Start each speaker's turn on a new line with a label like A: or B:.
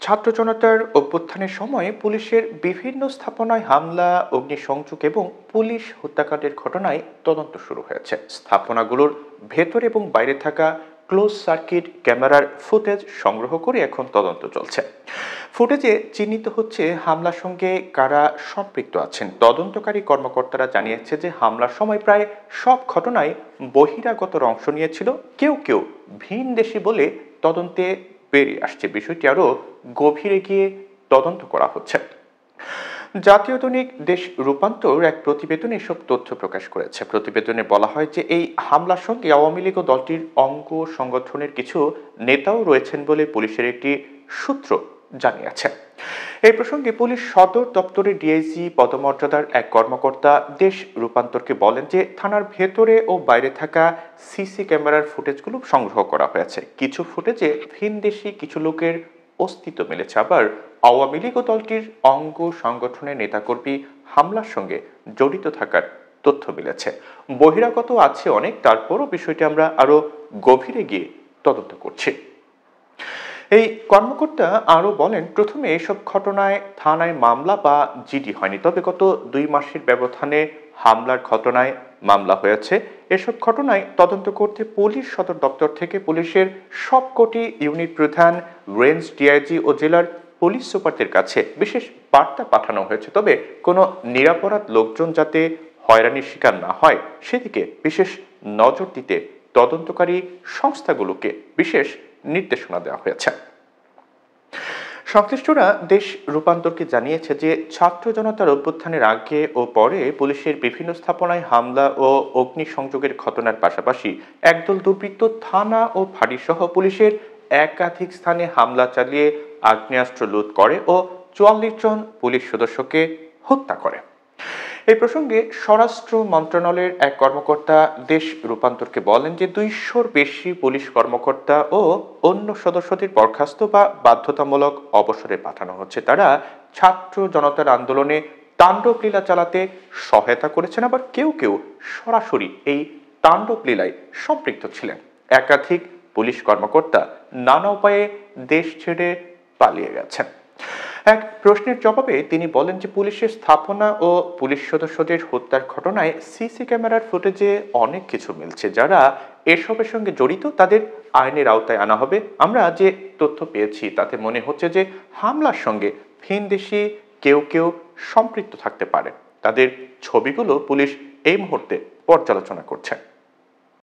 A: ছাত্র জনতার অভ্যুত্থানের সময় পুলিশের বিভিন্ন স্থাপনায় হামলা, অগ্নিসংযোগ এবং পুলিশ হত্যাকাণ্ডের ঘটনায় তদন্ত শুরু হয়েছে। স্থাপনাগুলোর ভেতর এবং বাইরে থাকা ক্লোজ সার্কিট ক্যামেরার ফুটেজ সংগ্রহ করে এখন তদন্ত চলছে। ফুটেজে চিহ্নিত হচ্ছে হামলার সঙ্গে কারা সম্পৃক্ত আছেন। তদন্তকারী কর্মকর্তারা জানিয়েছে যে হামলার সময় প্রায় সব ঘটনায় বহিরাগতর অংশ নিয়েছিল, কেউ কেউ ভিনদেশী বলে তদন্তে বেরিয়ে আসছে। বিষয়টি আরো গভীরে গিয়ে তদন্ত করা হচ্ছে। জাতীয় দৈনিক দেশ রূপান্তর এক প্রতিবেদনে এসব তথ্য প্রকাশ করেছে। প্রতিবেদনে বলা হয় যে এই হামলার সঙ্গে আওয়ামী লীগ ও দলটির অঙ্গ সংগঠনের কিছু নেতাও রয়েছেন বলে পুলিশের একটি সূত্র জানিয়েছে। এই প্রসঙ্গে পুলিশ সদর দপ্তরের ডিআইজি পদমর্যাদার এক কর্মকর্তা দেশ রূপান্তরকে বলেন যে থানার ভেতরে ও বাইরে থাকা সিসি ক্যামেরার ফুটেজগুলো সংগ্রহ করা হয়েছে। কিছু ফুটেজে ভিনদেশী কিছু লোকের অস্তিত্ব মিলেছে, আবার আওয়ামী লীগ ও দলটির অঙ্গ সংগঠনের নেতাকর্মী হামলার সঙ্গে জড়িত থাকার তথ্য মিলেছে। বহিরাগত আছে অনেক, তারপরও বিষয়টি আমরা আরো গভীরে গিয়ে তদন্ত করছি। এই কর্মকর্তা আরো বলেন, প্রথমে এসব ঘটনায় থানায় মামলা বা জিডি হয়নি, তবে গত 2 মাসের ব্যবধানে হামলার ঘটনায় মামলা হয়েছে। এসব ঘটনায় তদন্ত করতে পুলিশ সদর দপ্তর থেকে পুলিশের সবকটি ইউনিট প্রধান, রেঞ্জ ডিআইজি ও জেলার পুলিশ সুপারদের কাছে বিশেষ বার্তা পাঠানো হয়েছে। তবে কোনো নিরাপরাধ লোকজন যাতে হয়রানির শিকার না হয় সেদিকে বিশেষ নজর দিতে তদন্তকারী সংস্থাগুলোকে বিশেষ নির্দেশনা দেওয়া হয়েছে। সংশ্লিষ্টরা দেশ রূপান্তরকে জানিয়েছে যে ছাত্র জনতার অভ্যুত্থানের আগে ও পরে পুলিশের বিভিন্ন স্থাপনায় হামলা ও অগ্নিসংযোগের ঘটনার পাশাপাশি একদল দুর্বৃত্ত থানা ও ফাঁড়িসহ পুলিশের একাধিক স্থানে হামলা চালিয়ে আগ্নেয়াস্ত্র লুট করে ও 44 জন পুলিশ সদস্যকে হত্যা করে। এই প্রসঙ্গে স্বরাষ্ট্র মন্ত্রণালয়ের এক কর্মকর্তা দেশ রূপান্তরকে বলেন যে 200-র বেশি পুলিশ কর্মকর্তা ও অন্য সদস্যদের বরখাস্ত বা বাধ্যতামূলক অবসরে পাঠানো হচ্ছে। তারা ছাত্র জনতার আন্দোলনে তাণ্ডব লীলা চালাতে সহায়তা করেছেন, আবার কেউ কেউ সরাসরি এই তাণ্ডব লীলায় সম্পৃক্ত ছিলেন। একাধিক পুলিশ কর্মকর্তা নানা উপায়ে দেশ ছেড়ে পালিয়ে গেছেন। এক প্রশ্নের জবাবে তিনি বলেন যে পুলিশের স্থাপনা ও পুলিশ সদস্যদের হত্যার ঘটনায় সিসি ক্যামেরার ফুটেজে অনেক কিছু মিলছে। যারা এসবের সঙ্গে জড়িত তাদের আইনের আওতায় আনা হবে। আমরা যে তথ্য পেয়েছি তাতে মনে হচ্ছে যে হামলার সঙ্গে ভিনদেশী কেউ কেউ সম্পৃক্ত থাকতে পারে। তাদের ছবিগুলো পুলিশ এই মুহূর্তে পর্যালোচনা করছে।